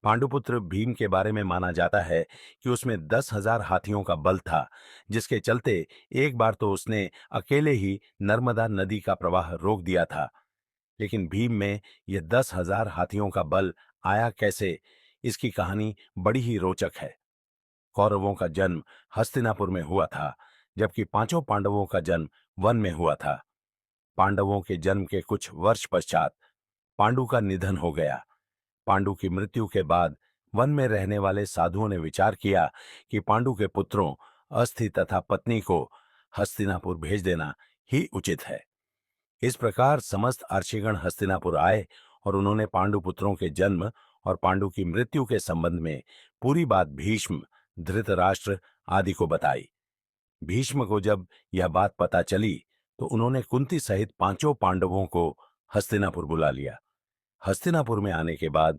पांडुपुत्र भीम के बारे में माना जाता है कि उसमें 10,000 हाथियों का बल था, जिसके चलते एक बार तो उसने अकेले ही नर्मदा नदी का प्रवाह रोक दिया था। लेकिन भीम में यह 10,000 हाथियों का बल आया कैसे, इसकी कहानी बड़ी ही रोचक है। कौरवों का जन्म हस्तिनापुर में हुआ था, जबकि पांचों पांडवों का जन्म वन में हुआ था। पांडवों के जन्म के कुछ वर्ष पश्चात पांडु का निधन हो गया। पांडु की मृत्यु के बाद वन में रहने वाले साधुओं ने विचार किया कि पांडु के पुत्रों अस्थि तथा पत्नी को हस्तिनापुर भेज देना ही उचित है। इस प्रकार समस्त अर्षिगण हस्तिनापुर आए और उन्होंने पांडु पुत्रों के जन्म और पांडु की मृत्यु के संबंध में पूरी बात भीष्म, धृतराष्ट्र आदि को बताई। भीष्म को जब यह बात पता चली तो उन्होंने कुंती सहित पांचों पांडवों को हस्तिनापुर बुला लिया। हस्तिनापुर में आने के बाद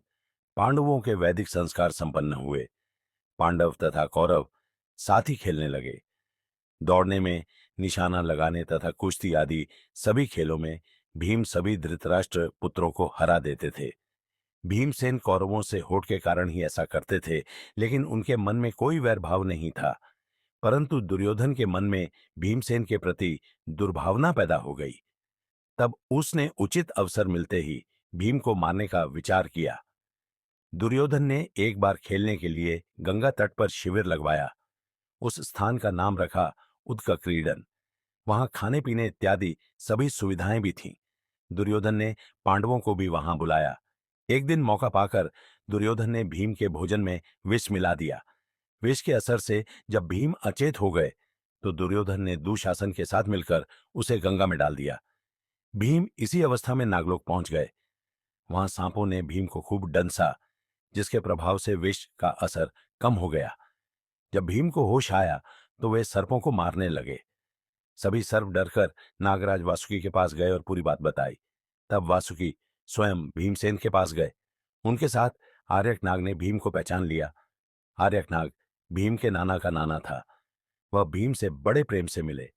पांडवों के वैदिक संस्कार संपन्न हुए। पांडव तथा कौरव साथ ही खेलने लगे। दौड़ने में, निशाना लगाने तथा कुश्ती आदि सभी खेलों में भीम सभी धृतराष्ट्र पुत्रों को हरा देते थे। भीमसेन कौरवों से होड़ के कारण ही ऐसा करते थे, लेकिन उनके मन में कोई वैर भाव नहीं था। परंतु दुर्योधन के मन में भीमसेन के प्रति दुर्भावना पैदा हो गई। तब उसने उचित अवसर मिलते ही भीम को मारने का विचार किया। दुर्योधन ने एक बार खेलने के लिए गंगा तट पर शिविर लगवाया। उस स्थान का नाम रखा उदकक्रीडन। वहां खाने पीने इत्यादि सभी सुविधाएं भी थीं। दुर्योधन ने पांडवों को भी वहां बुलाया। एक दिन मौका पाकर दुर्योधन ने भीम के भोजन में विष मिला दिया। विष के असर से जब भीम अचेत हो गए तो दुर्योधन ने दुशासन के साथ मिलकर उसे गंगा में डाल दिया। भीम इसी अवस्था में नागलोक पहुंच गए। वहां सांपों ने भीम को खूब डंसा, जिसके प्रभाव से विष का असर कम हो गया। जब भीम को होश आया तो वे सर्पों को मारने लगे। सभी सर्प डरकर नागराज वासुकी के पास गए और पूरी बात बताई। तब वासुकी स्वयं भीमसेन के पास गए। उनके साथ आर्यकनाग ने भीम को पहचान लिया। आर्यकनाग भीम के नाना का नाना था। वह भीम से बड़े प्रेम से मिले।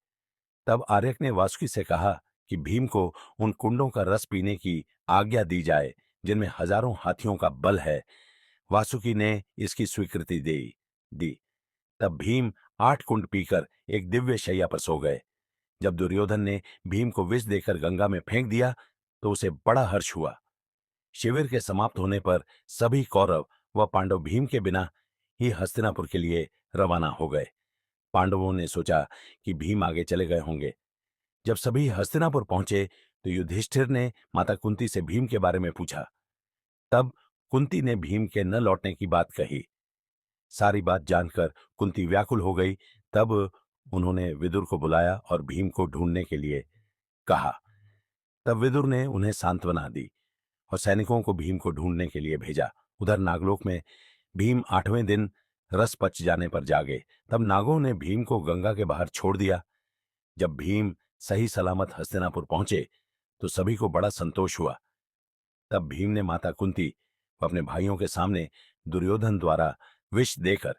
तब आर्यक ने वासुकी से कहा कि भीम को उन कुंडों का रस पीने की आज्ञा दी जाए जिनमें हजारों हाथियों का बल है। वासुकी ने इसकी स्वीकृति दी। तब भीम 8 कुंड पीकर एक दिव्य शैया पर सो गए। जब दुर्योधन ने भीम को विष देकर गंगा में फेंक दिया तो उसे बड़ा हर्ष हुआ। शिविर के समाप्त होने पर सभी कौरव व पांडव भीम के बिना ही हस्तिनापुर के लिए रवाना हो गए। पांडवों ने सोचा कि भीम आगे चले गए होंगे। जब सभी हस्तिनापुर पहुंचे तो युधिष्ठिर ने माता कुंती से भीम के बारे में पूछा। तब कुंती ने भीम के न लौटने की बात कही। सारी बात जानकर कुंती व्याकुल हो गई। तब उन्होंने विदुर को बुलाया और भीम को ढूंढने के लिए कहा। तब विदुर ने उन्हें सांत्वना दी और सैनिकों को भीम को ढूंढने के लिए भेजा। उधर नागलोक में भीम 8वें दिन रस पच जाने पर जागे। तब नागों ने भीम को गंगा के बाहर छोड़ दिया। जब भीम सही सलामत हस्तिनापुर पहुंचे तो सभी को बड़ा संतोष हुआ। तब भीम ने माता कुंती व अपने भाइयों के सामने दुर्योधन द्वारा विष देकर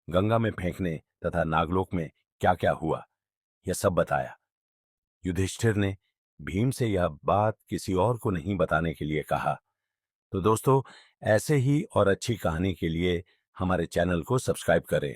गंगा में फेंकने तथा नागलोक में क्या क्या हुआ यह सब बताया। युधिष्ठिर ने भीम से यह बात किसी और को नहीं बताने के लिए कहा। तो दोस्तों, ऐसे ही और अच्छी कहानी के लिए हमारे चैनल को सब्सक्राइब करें।